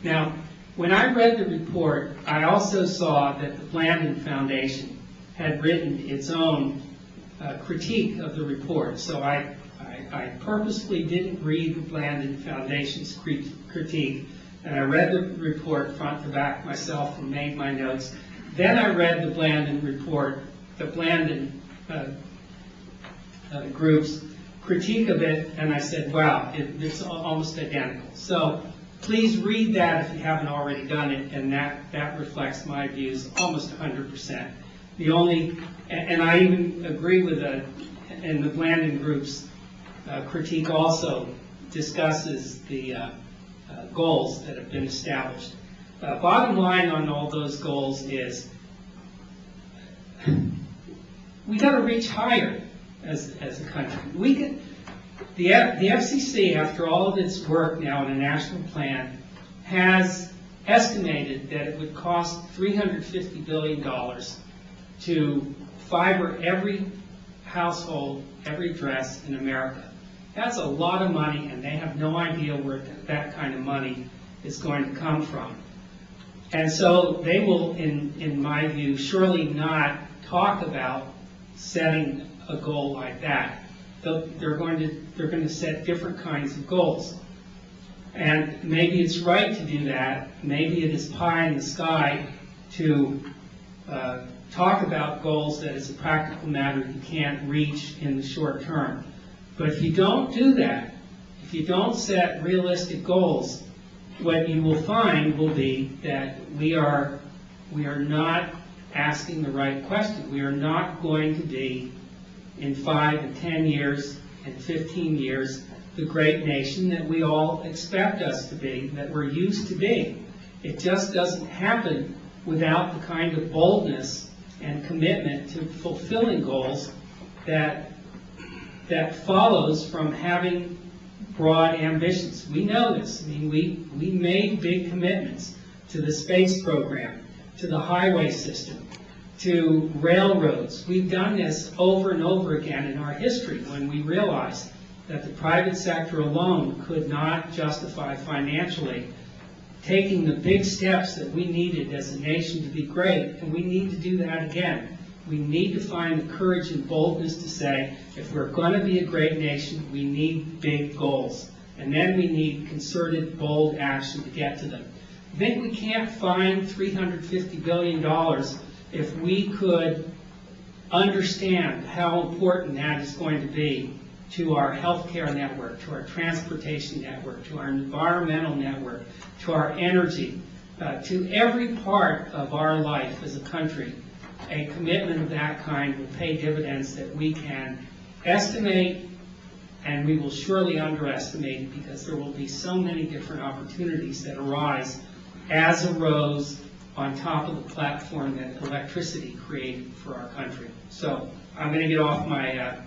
Now, when I read the report, I also saw that the Blandin Foundation had written its own critique of the report. So I purposely didn't read the Blandin Foundation's critique, and I read the report front to back myself and made my notes. Then I read the Blandin report, the Blandin group's critique of it, and I said, wow, it's almost identical. So please read that if you haven't already done it, and that reflects my views almost 100%. The only, and I even agree with and the Blandin group's critique also discusses the goals that have been established. Bottom line on all those goals is we got to reach higher as a country. We can, the FCC, after all of its work now in a national plan, has estimated that it would cost $350 billion to fiber every household, every address in America. That's a lot of money, and they have no idea where that kind of money is going to come from. And so they will, in my view, surely not talk about setting a goal like that. They're going to set different kinds of goals. And maybe it's right to do that. Maybe it is pie in the sky to talk about goals that, as a practical matter, you can't reach in the short term. But if you don't do that, if you don't set realistic goals, what you will find will be that we are not asking the right question. We are not going to be, in 5 and 10 years and 15 years, the great nation that we all expect us to be, that we're used to being. It just doesn't happen without the kind of boldness and commitment to fulfilling goals that follows from having broad ambitions. We know this. I mean, we made big commitments to the space program, to the highway system, to railroads. We've done this over and over again in our history when we realized that the private sector alone could not justify financially taking the big steps that we needed as a nation to be great, and we need to do that again. We need to find the courage and boldness to say, if we're going to be a great nation, we need big goals. And then we need concerted, bold action to get to them. I think we can't find $350 billion if we could understand how important that is going to be to our healthcare network, to our transportation network, to our environmental network, to our energy, to every part of our life as a country. A commitment of that kind will pay dividends that we can estimate, and we will surely underestimate it, because there will be so many different opportunities that arise as arose on top of the platform that electricity created for our country. So I'm going to get off my